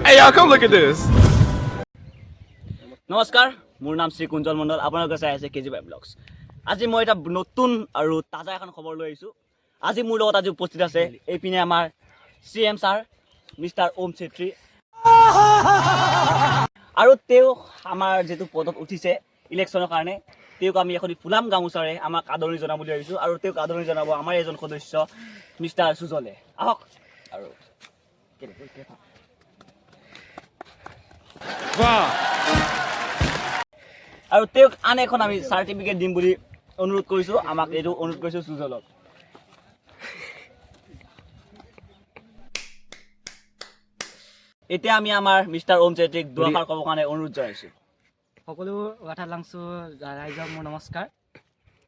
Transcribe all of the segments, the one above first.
Hey, y'all, come look at this. নমস্কাৰ মোৰ নাম শ্ৰী কুঞ্জল মণ্ডল আপোনালোকে চাই আছে কেজি বাই ব্লগছ আজি মই এটা নতুন আৰু তাজা এখন খবৰ লৈ আহিছোঁ আজি মোৰ লগত আজি উপস্থিত আছে এইপিনে আমাৰ CM ছাৰ মিষ্টাৰ ওম চেত্ৰী আৰু তেওঁ আমাৰ যেটো পদত উঠিছে ইলেকশ্যনৰ কাৰণে তেওঁক আমি এখন ফুলাম গামোচাৰে আমাক আদৰণি জনাব বুলি আহিছোঁ আৰু তেওঁক আদৰণি জনাব আমাৰ এজন সদস্য মিষ্টাৰ সুজলে আহক আৰু Wow. আৰু তেওঁক আন এখন আমি চাৰ্টিফিকেট দিম বুলি অনুৰোধ কৰিছোঁ আমাক এইটো অনুৰোধ কৰিছোঁ সুজলক এতিয়া আমি আমাৰ মিষ্টাৰ ওম চেত্ৰীক দুআষাৰ ক'বৰ কাৰণে অনুৰোধ জনাইছোঁ সকলো কথা লাংছো ৰাইজক মোৰ নমস্কাৰ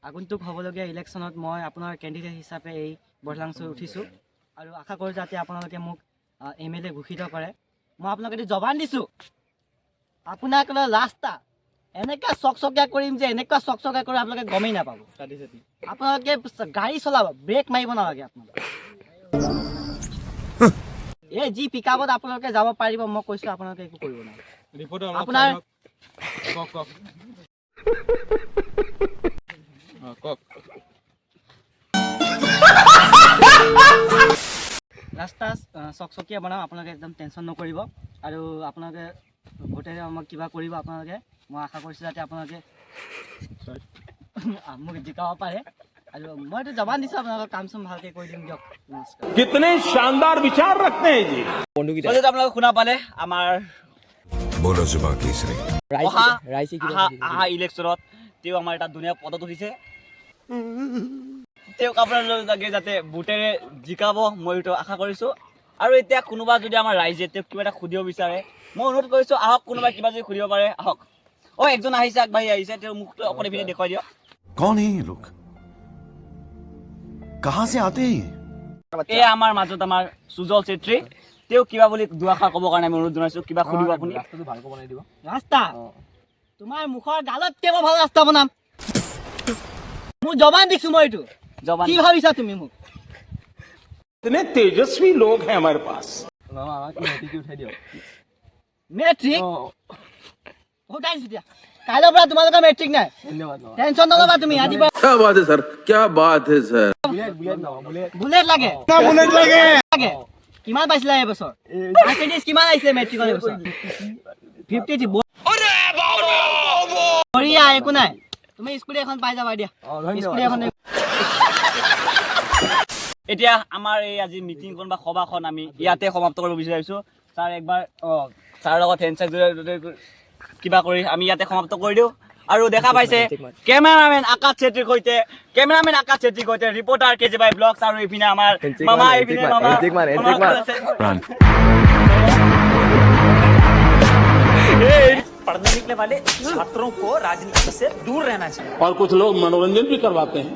আগন্তুক হ'বলগীয়া ইলেকশ্যনত মই আপোনাৰ কেণ্ডিডেট হিচাপে এই বৰলাংছো উঠিছোঁ আৰু আশা কৰোঁ যাতে আপোনালোকে মোক MLA ঘোষিত কৰে মই আপোনালোকে জবান দিছোঁ আপোনাক ৰাস্তা এনেকুৱা চকচকীয়া কৰিম যে এনেকুৱা চকচকীয়া কৰি আপোনালোকে গমেই নাপাব আপোনালোকে গাড়ী চলাব ব্ৰেক মাৰিব নালাগে আপোনালোকে এই যি পিকআপত আপোনালোকে যাব পাৰিব মই কৈছোঁ আপোনালোকে একো কৰিব নালাগে আপোনাৰ ৰাস্তা চকচকীয়া বনাম আপোনালোকে একদম টেনশ্যন নকৰিব আৰু আপোনালোকে ভোটেৰে আমাক কিবা কৰিব আপোনালোকে মই আশা কৰিছোঁ যাতে আপোনালোকে মোক জিকাব পাৰে আৰু মইতো জবান দিছোঁ আপোনালোকৰ কাম চাম ভালকৈ কৰি দিম দিয়ক নমস্কাৰ कितने शानदार विचार रखते हैं जी আপোনালোকে শুনা পালে আমাৰ बोलो जुबान केसरी অহা ইলেকশ্যনত তেওঁ আমাৰ এটা ধুনীয়া পদত উঠিছে তেওঁক আপোনালোকে যাতে ভোটেৰে জিকাব মই এইটো আশা কৰিছোঁ আৰু এতিয়া কোনোবা যদি আমাৰ ৰাইজে তেওঁক কিবা এটা সুধিব বিচাৰে মই অনুৰোধ কৰিছোঁ আহক কোনোবাই কিবা যদি সুধিব পাৰে আহক একজন আহিছে আগবাঢ়ি আহিছে তেওঁৰ মুখটো অকণি পিনে দেখুৱাই দিয়ক कौन है ये लोग कहाँ से आते हैं এই আমাৰ মাজত আমাৰ সুজল চেত্ৰী তেওঁ কিবা বুলি দুআষাৰ ক'বৰ কাৰণে আমি অনুৰোধ জনাইছোঁ কিবা সুধিব আপুনি ৰাস্তা তোমাৰ মুখৰ গালত কেৱল ভাল ৰাস্তা বনাম মোৰ জবান দিছোঁ মই এইটো জবান কি ভাবিছা তুমি মোক इतने तेजस्वी लोग हैं हमारे पास মেট্ৰিক উঠাইছোঁ দিয়া কাইলৈৰ পৰা তোমালোকৰ মেট্ৰিক নাই টেনশ্যন নল'বা তুমি আজি क्या बात है सर क्या बात है सर বুলেট লাগে লাগে কিমান পাইছিলা এইবছৰ পাৰ্চেণ্টেজ কিমান আহিছিলে মেট্ৰিকৰ এইবছৰ 53 বঢ়িয়া একো নাই তুমি স্কুটি এখন পাই যাবা দিয়া স্কুটি এখন এতিয়া আমাৰ এই আজি মিটিংখন বা সভাখন আমি ইয়াতে সমাপ্ত কৰিব বিচাৰিছোঁ ছাৰ একবাৰ ছাৰৰ লগত হেণ্ডশ্বেক কিবা কৰি আমি ইয়াতে সমাপ্ত কৰি দিওঁ আৰু দেখা পাইছে কেমেৰামেন আকাশ চেত্ৰীৰ সৈতে ৰিপৰ্টাৰ কেজি বাই ব্লগছ আৰু এইপিনে আমাৰ মামা এইপিনে মামা पढ़ने निकले वाले छात्रों को राजनीति से दूर रहना चाहिए और कुछ लोग मनोरंजन भी करवाते हैं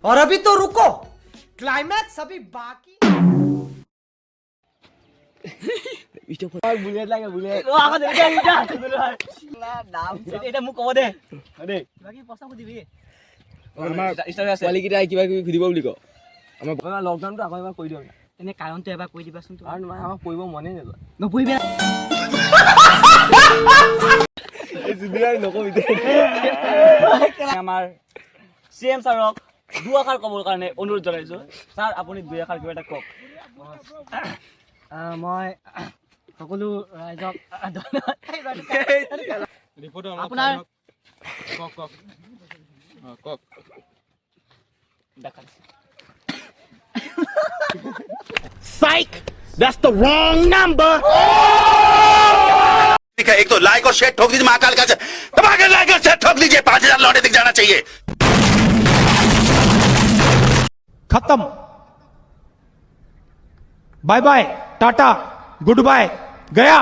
और अभी तो रुको क्लाइमैक्स अभी बाकी বুলেট লাগে বুলেট এটা মোক ক'ব দে বাকী পইচা সুধিবি পোৱালিকেইটাই কিবা কিবি সুধিব বুলি কওঁ আমাৰ লকডাউনটো আকৌ এবাৰ কৰি দিয়ক এনে কাৰণটো এবাৰ কৈ দিবাচোন আৰু নহয় আমাক পঢ়িব মনেই নাযায় নপঢ়িবি আমাৰ CM ছাৰক দুআষাৰ ক'বৰ কাৰণে অনুৰোধ জনাইছোঁ ছাৰ আপুনি দুই আষাৰ কিবা এটা কওক মই সকলো ৰাইজক আপোনাৰ Psych! That's the wrong number. ठीक है एक तो लाइक और शेयर ठोक दीजिए महाकाल का दबाकर लाइक और शेयर ठोक दीजिए 5000 लौटे दिख जाना चाहिए खत्म bye bye tata good bye गया